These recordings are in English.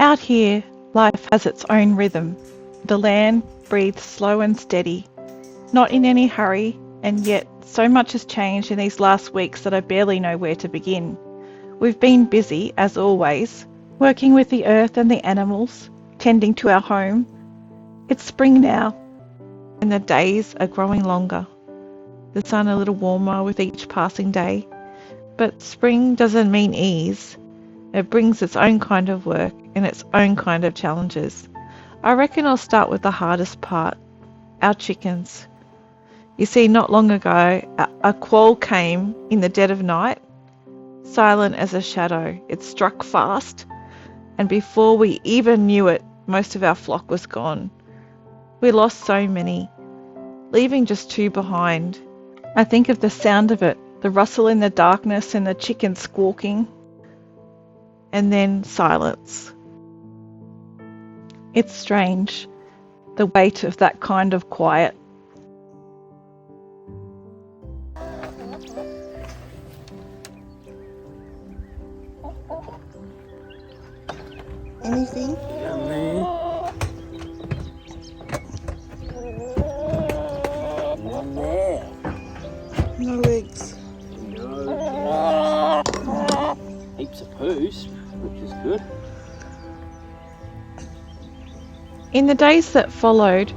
Out here, life has its own rhythm. The land breathes slow and steady, not in any hurry, and yet so much has changed in these last weeks that I barely know where to begin. We've been busy, as always, working with the earth and the animals, tending to our home. It's spring now, and the days are growing longer. The sun a little warmer with each passing day. But spring doesn't mean ease. It brings its own kind of work and its own kind of challenges. I reckon I'll start with the hardest part, our chickens. You see, not long ago, a quoll came in the dead of night, silent as a shadow. It struck fast, and before we even knew it, most of our flock was gone. We lost so many, leaving just 2 behind. I think of the sound of it, the rustle in the darkness and the chickens squawking, and then silence. It's strange, the weight of that kind of quiet. Anything? Yummy. One there. No eggs. No. Heaps of poos, which is good. In the days that followed,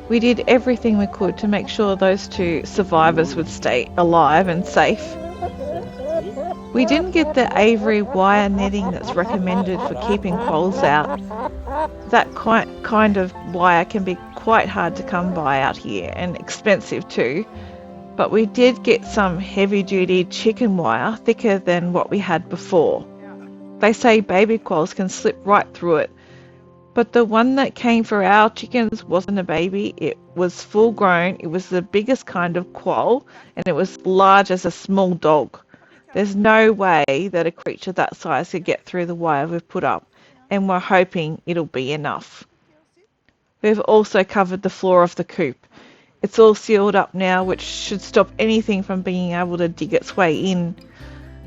we did everything we could to make sure those 2 survivors would stay alive and safe. We didn't get the Avery wire netting that's recommended for keeping quolls out. That kind of wire can be quite hard to come by out here and expensive too. But we did get some heavy-duty chicken wire, thicker than what we had before. They say baby quolls can slip right through it, but the one that came for our chickens wasn't a baby. It was full grown. It was the biggest kind of quoll, and it was large as a small dog. There's no way that a creature that size could get through the wire we've put up, and we're hoping it'll be enough. We've also covered the floor of the coop. It's all sealed up now, which should stop anything from being able to dig its way in.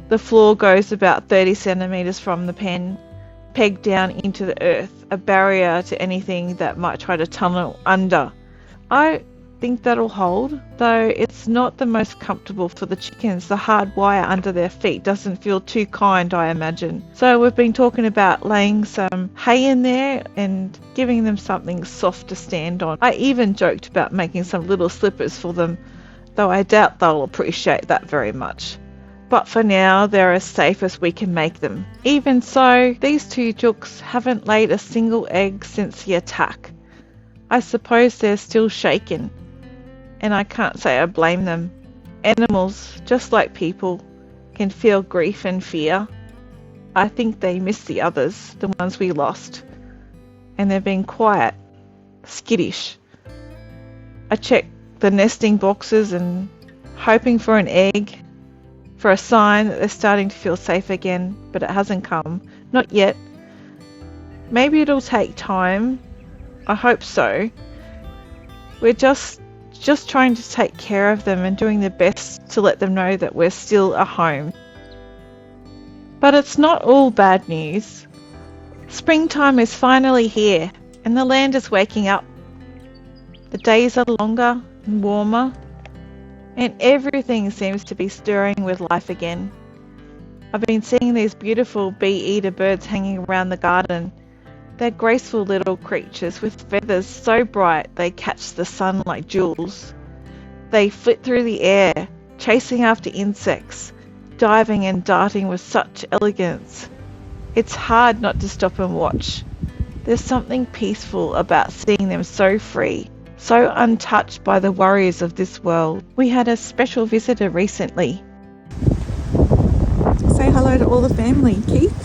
The floor goes about 30 centimetres from the pen, pegged down into the earth, a barrier to anything that might try to tunnel under. I think that'll hold, though it's not the most comfortable for the chickens. The hard wire under their feet doesn't feel too kind, I imagine. So we've been talking about laying some hay in there and giving them something soft to stand on. I even joked about making some little slippers for them, though I doubt they'll appreciate that very much. But for now, they're as safe as we can make them. Even so, these 2 jooks haven't laid a single egg since the attack. I suppose they're still shaken, and I can't say I blame them. Animals, just like people, can feel grief and fear. I think they miss the others, the ones we lost, and they've been quiet, skittish. I check the nesting boxes and hoping for an egg, for a sign that they're starting to feel safe again, but it hasn't come. Not yet. Maybe it'll take time. I hope so. We're just trying to take care of them and doing the best to let them know that we're still a home. But it's not all bad news. Springtime is finally here, and the land is waking up. The days are longer and warmer, and everything seems to be stirring with life again. I've been seeing these beautiful bee-eater birds hanging around the garden. They're graceful little creatures with feathers so bright they catch the sun like jewels. They flit through the air, chasing after insects, diving and darting with such elegance. It's hard not to stop and watch. There's something peaceful about seeing them so free, so untouched by the worries of this world. We had a special visitor recently. Say hello to all the family, Keith.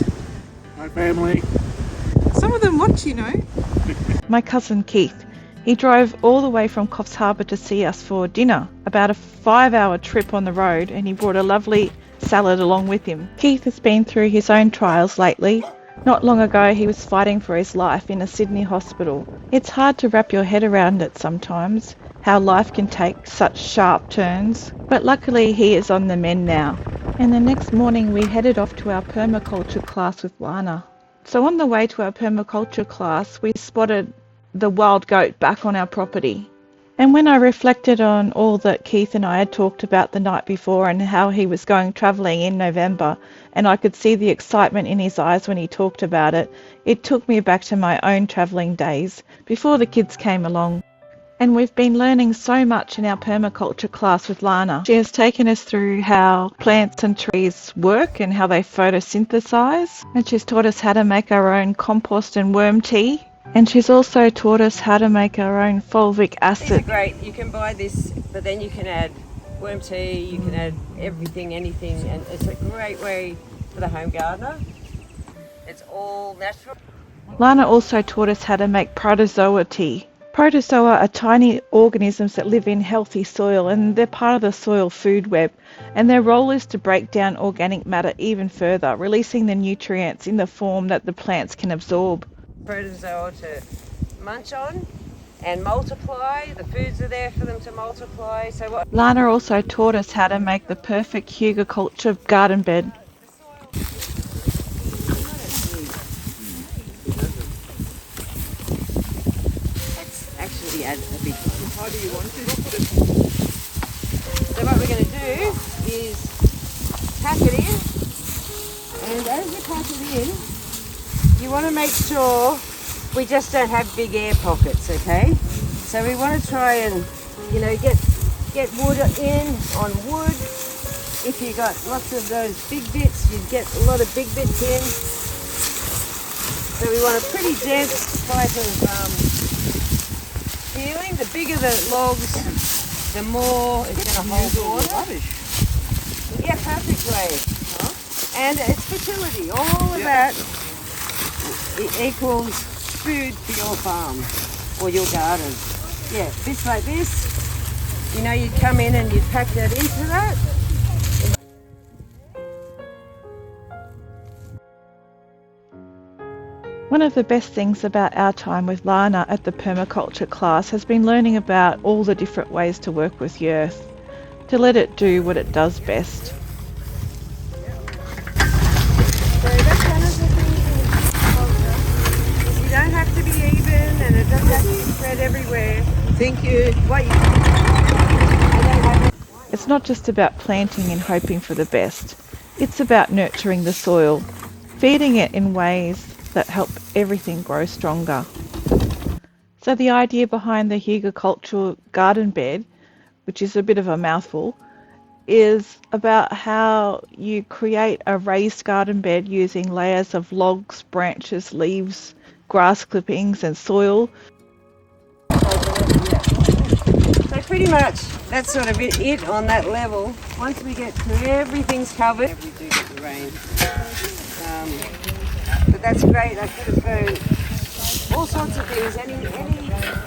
Hi family. Some of them watch, you know. My cousin Keith. He drove all the way from Coffs Harbour to see us for dinner, about a 5-hour trip on the road, and he brought a lovely salad along with him. Keith has been through his own trials lately. Not long ago he was fighting for his life in a Sydney hospital. It's hard to wrap your head around it sometimes, how life can take such sharp turns, but luckily he is on the mend now. And the next morning we headed off to our permaculture class with Lana. So on the way to our permaculture class, we spotted the wild goat back on our property. And when I reflected on all that Keith and I had talked about the night before and how he was going travelling in November, and I could see the excitement in his eyes when he talked about it, it took me back to my own travelling days before the kids came along. And we've been learning so much in our permaculture class with Lana. She has taken us through how plants and trees work and how they photosynthesize. And she's taught us how to make our own compost and worm tea. And she's also taught us how to make our own fulvic acid. These are great. You can buy this, but then you can add worm tea, you can add everything, anything, and it's a great way for the home gardener. It's all natural. Lana also taught us how to make protozoa tea. Protozoa are tiny organisms that live in healthy soil, and they're part of the soil food web, and their role is to break down organic matter even further, releasing the nutrients in the form that the plants can absorb. Protozoa to munch on and multiply. The foods are there for them to multiply. So what? Lana also taught us how to make the perfect Hügelkultur garden bed. Let's actually add a big one. How do you want it? So what we're going to do is pack it in, and as you pack it in, you want to make sure we just don't have big air pockets, okay? So we want to try and, get wood in on wood. If you got lots of those big bits, you'd get a lot of big bits in. So we want a pretty dense type of feeling. The bigger the logs, the more it's going to hold water. Yeah, perfectly. And it's fertility. All of that equals food for your farm or your garden. Yeah, bits like this, you'd come in and you'd pack that into that. One of the best things about our time with Lana at the permaculture class has been learning about all the different ways to work with the earth, to let it do what it does best. So that's one of the things in permaculture. You don't have to be even and it doesn't have to be spread everywhere. Thank you. It's not just about planting and hoping for the best. It's about nurturing the soil, feeding it in ways that help everything grow stronger. So the idea behind the Hugelkultur garden bed, which is a bit of a mouthful, is about how you create a raised garden bed using layers of logs, branches, leaves, grass clippings and soil. So pretty much that's sort of it on that level. Once we get to everything's covered, we do get the rain. But that's great. I could have grown all sorts of things. Anything from out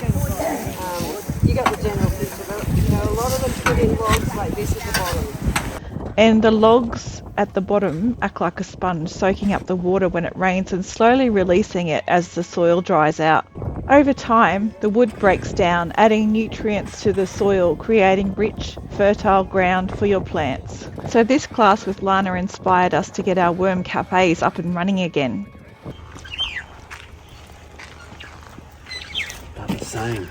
there. You got the general picture, but a lot of them put in logs like this at the bottom. And the logs at the bottom act like a sponge, soaking up the water when it rains and slowly releasing it as the soil dries out. Over time, the wood breaks down, adding nutrients to the soil, creating rich, fertile ground for your plants. So this class with Lana inspired us to get our worm cafes up and running again. About the same.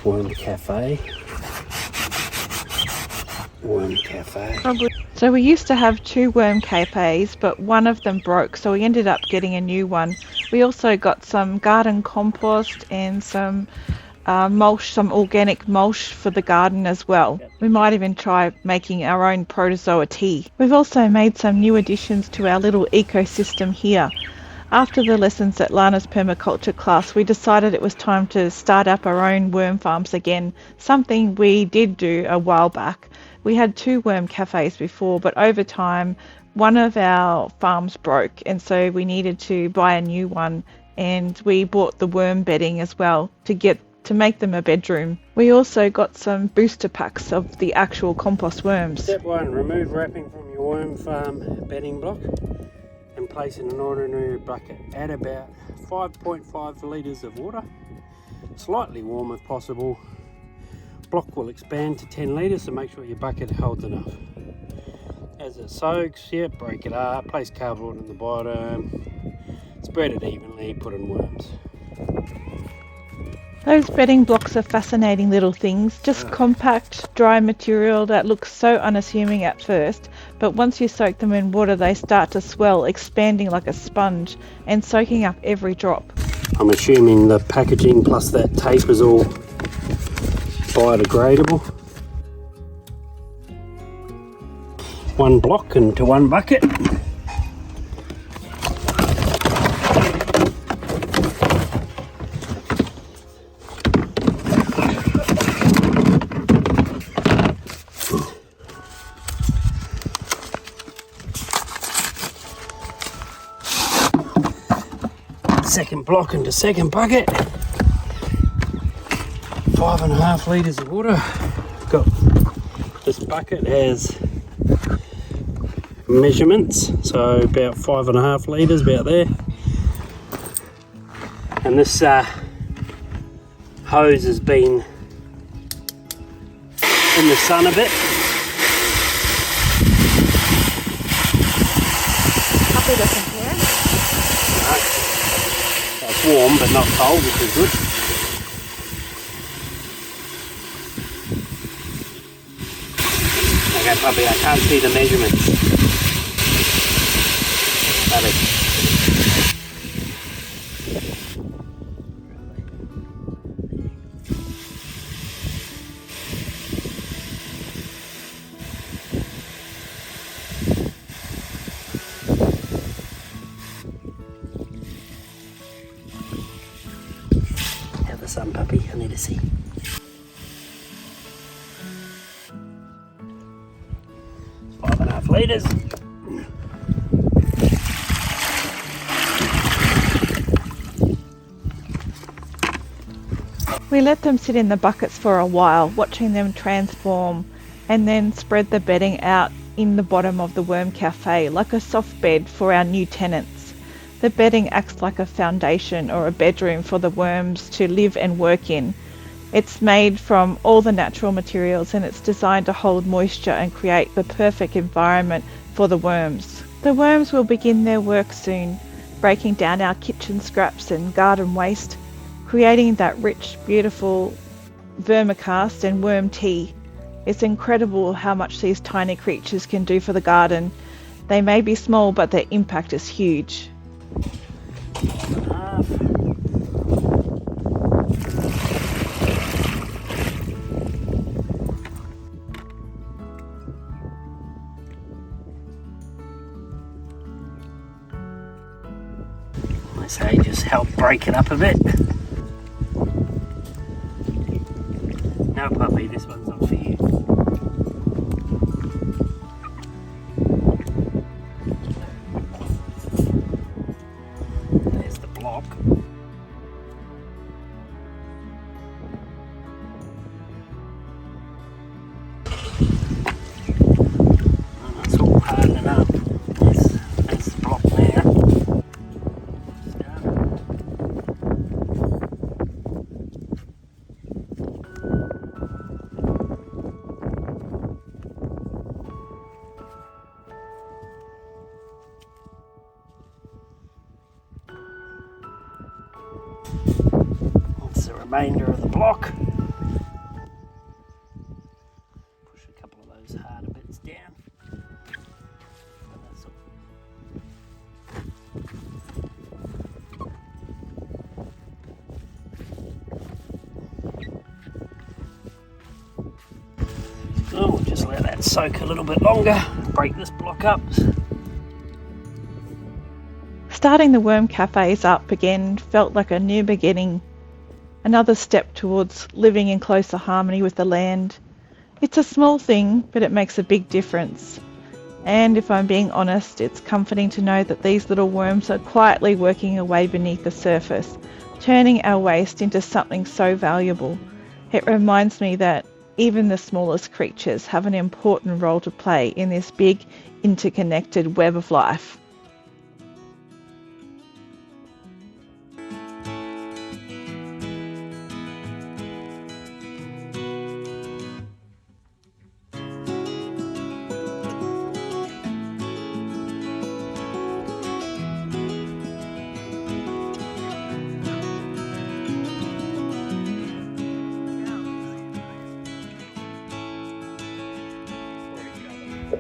Worm cafe. Worm cafe. So we used to have 2 worm cafes, but one of them broke, so we ended up getting a new one. We also got some garden compost and some mulch, some organic mulch for the garden as well. We might even try making our own protozoa tea. We've also made some new additions to our little ecosystem here. After the lessons at Lana's permaculture class, we decided it was time to start up our own worm farms again, something we did do a while back. We had 2 worm cafes before, but over time one of our farms broke, and so we needed to buy a new one, and we bought the worm bedding as well to make them a bedroom. We also got some booster packs of the actual compost worms. Step 1, remove wrapping from your worm farm bedding block and place in an ordinary bucket. Add about 5.5 litres of water, slightly warm if possible. Block will expand to 10 litres, so make sure your bucket holds enough. As it soaks, break it up, place cardboard in the bottom, spread it evenly, put in worms. Those bedding blocks are fascinating little things, just compact, dry material that looks so unassuming at first, but once you soak them in water they start to swell, expanding like a sponge and soaking up every drop. I'm assuming the packaging plus that tape is all biodegradable. One block into one bucket. Second block into second bucket. 5.5 litres of water. Got this bucket has measurements, so about 5.5 litres, about there. And this hose has been in the sun a bit. Happy looking here. It's warm but not cold, which is good. Okay, puppy, I can't see the measurements. Puppy. Have the sun, puppy. I need to see. Five and a half litres. We let them sit in the buckets for a while, watching them transform, and then spread the bedding out in the bottom of the worm cafe like a soft bed for our new tenants. The bedding acts like a foundation or a bedroom for the worms to live and work in. It's made from all the natural materials and it's designed to hold moisture and create the perfect environment for the worms. The worms will begin their work soon, breaking down our kitchen scraps and garden waste, creating that rich, beautiful vermicast and worm tea. It's incredible how much these tiny creatures can do for the garden. They may be small, but their impact is huge. I say just help break it up a bit. No, puppy, this one's not for you. There's the block. Oh, that's all hardening up. There's the block there. That's the remainder of the block. Push a couple of those harder bits down. But that's all. Oh, we'll just let that soak a little bit longer. Break this block up. Starting the worm cafes up again felt like a new beginning, another step towards living in closer harmony with the land. It's a small thing, but it makes a big difference. And if I'm being honest, it's comforting to know that these little worms are quietly working away beneath the surface, turning our waste into something so valuable. It reminds me that even the smallest creatures have an important role to play in this big, interconnected web of life.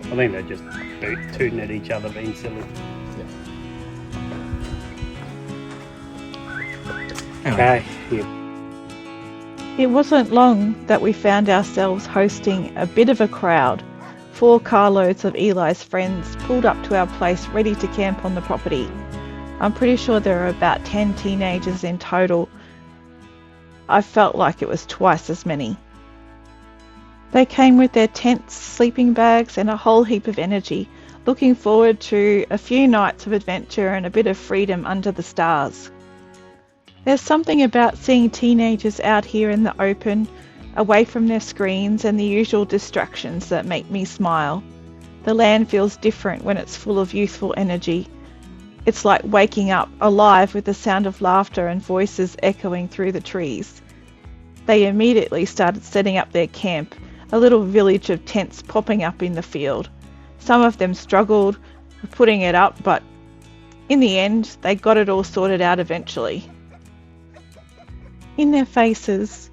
I think they're just tooting at each other, being silly. Okay. It wasn't long that we found ourselves hosting a bit of a crowd. 4 carloads of Eli's friends pulled up to our place ready to camp on the property. I'm pretty sure there are about 10 teenagers in total. I felt like it was twice as many. They came with their tents, sleeping bags and a whole heap of energy, looking forward to a few nights of adventure and a bit of freedom under the stars. There's something about seeing teenagers out here in the open, away from their screens and the usual distractions that make me smile. The land feels different when it's full of youthful energy. It's like waking up, alive with the sound of laughter and voices echoing through the trees. They immediately started setting up their camp, a little village of tents popping up in the field. Some of them struggled with putting it up, but in the end, they got it all sorted out eventually. In their faces,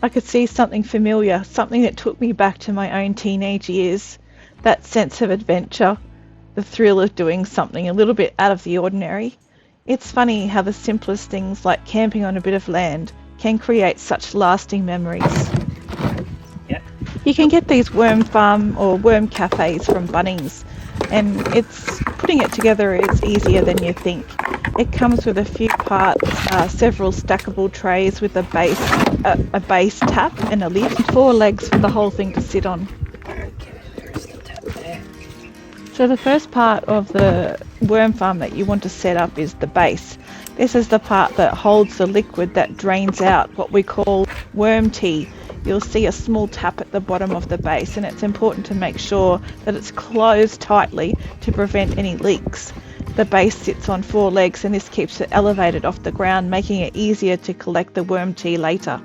I could see something familiar, something that took me back to my own teenage years. That sense of adventure, the thrill of doing something a little bit out of the ordinary. It's funny how the simplest things like camping on a bit of land can create such lasting memories. Yeah. You can get these worm farm or worm cafes from Bunnings, and putting it together is easier than you think. It comes with a few parts, several stackable trays with a base tap and a lid, 4 legs for the whole thing to sit on. Okay, there's the tap there. So the first part of the worm farm that you want to set up is the base. This is the part that holds the liquid that drains out, what we call worm tea. You'll see a small tap at the bottom of the base, and it's important to make sure that it's closed tightly to prevent any leaks. The base sits on 4 legs, and this keeps it elevated off the ground, making it easier to collect the worm tea later.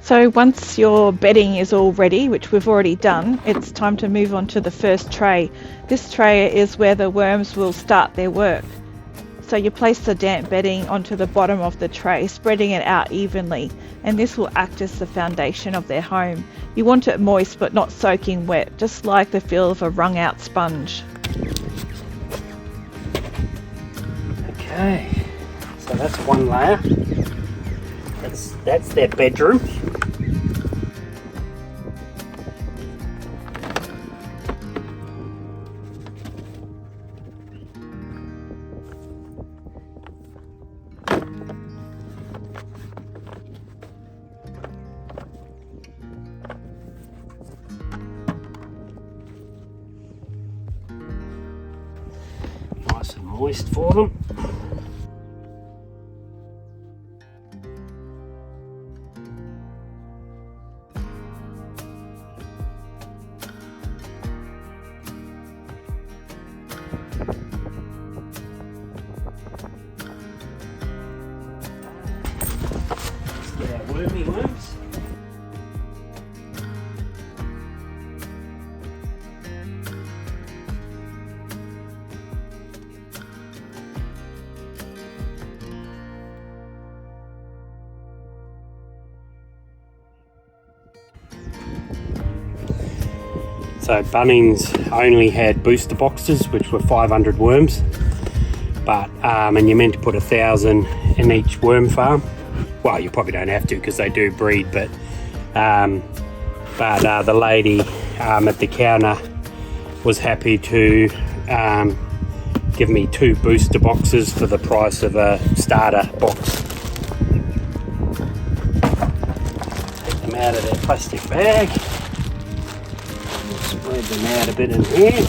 So once your bedding is all ready, which we've already done, it's time to move on to the first tray. This tray is where the worms will start their work. So you place the damp bedding onto the bottom of the tray, spreading it out evenly, and this will act as the foundation of their home. You want it moist but not soaking wet, just like the feel of a wrung out sponge. Okay, so that's one layer. That's their bedroom. Nice and moist for them. Wormy worms. So Bunnings only had booster boxes, which were 500 worms, but and you're meant to put 1,000 in each worm farm. Well, you probably don't have to because they do breed, but the lady at the counter was happy to give me 2 booster boxes for the price of a starter box. Take them out of their plastic bag. Spread them out a bit in here.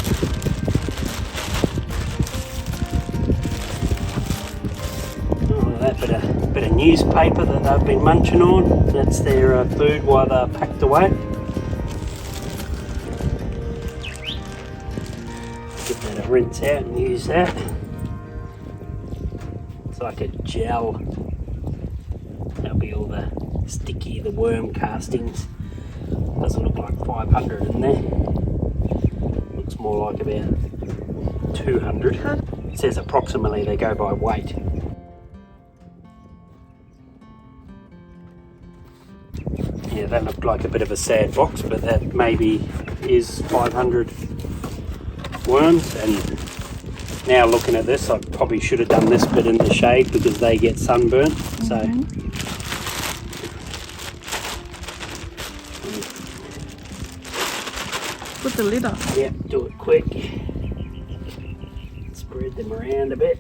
That bit of newspaper that they've been munching on. That's their food while they're packed away. Give that a rinse out and use that. It's like a gel. That'll be all the the worm castings. Doesn't look like 500 in there. Looks more like about 200. It says approximately they go by weight. Yeah, that looked like a bit of a sad box, but that maybe is 500 worms. And now looking at this, I probably should have done this bit in the shade because they get sunburnt. So put the lid on. Yep, do it quick. Spread them around a bit.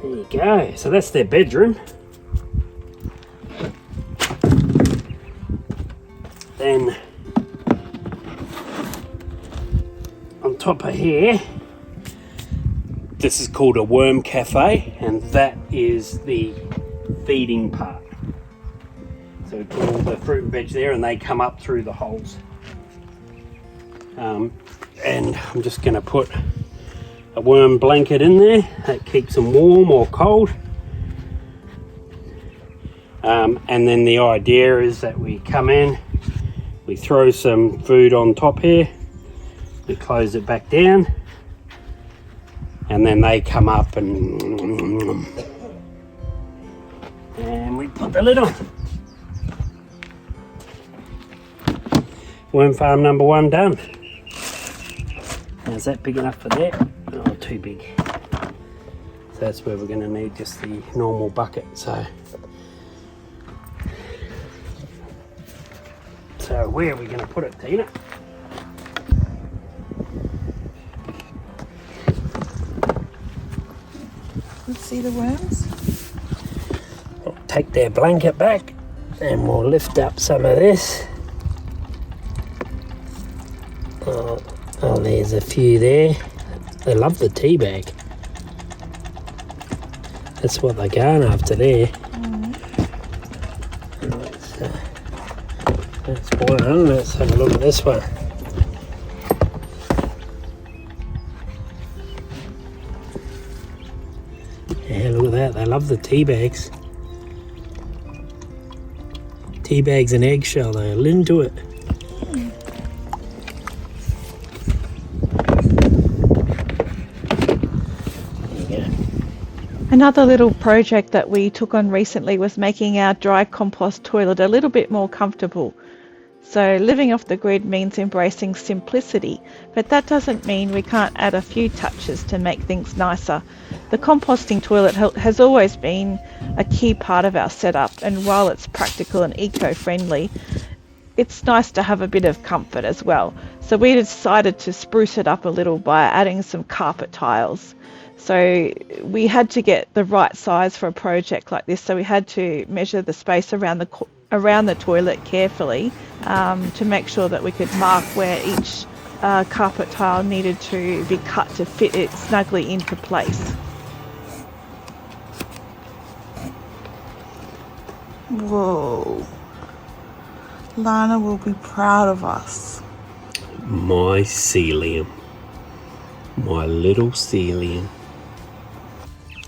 There you go. So that's their bedroom. Then on top of here, this is called a worm cafe, and that is the feeding part. So we put all the fruit and veg there, and they come up through the holes. And I'm just going to put a worm blanket in there that keeps them warm or cold. And then the idea is that we come in, we throw some food on top here, we close it back down, and then they come up and we put the lid on. Worm farm number 1 done. Is that big enough for that? Oh, too big. So that's where we're going to need just the normal bucket. So where are we going to put it, Tina? Let's see the worms. We'll take their blanket back and we'll lift up some of this. Oh, there's a few there. They love the tea bag. That's what they're going after there. That's one. Let's have a look at this one. Yeah, look at that. They love the tea bags. Tea bags and eggshell. They're into it. Another little project that we took on recently was making our dry compost toilet a little bit more comfortable. So living off the grid means embracing simplicity, but that doesn't mean we can't add a few touches to make things nicer. The composting toilet has always been a key part of our setup, and while it's practical and eco-friendly, it's nice to have a bit of comfort as well. So we decided to spruce it up a little by adding some carpet tiles. So we had to get the right size for a project like this, so we had to measure the space around the toilet carefully to make sure that we could mark where each carpet tile needed to be cut to fit it snugly into place. Whoa. Lana will be proud of us. My celium. My little celium.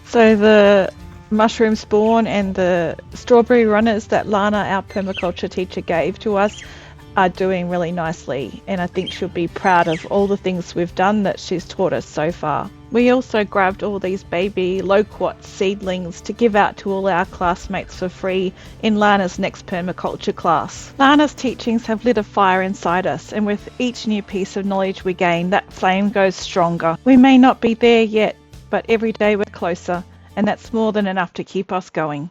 So the mushroom spawn and the strawberry runners that Lana, our permaculture teacher, gave to us are doing really nicely, and I think she'll be proud of all the things we've done that she's taught us so far. We also grabbed all these baby loquat seedlings to give out to all our classmates for free in Lana's next permaculture class. Lana's teachings have lit a fire inside us, and with each new piece of knowledge we gain, that flame goes stronger. We may not be there yet, but every day we're closer, and that's more than enough to keep us going.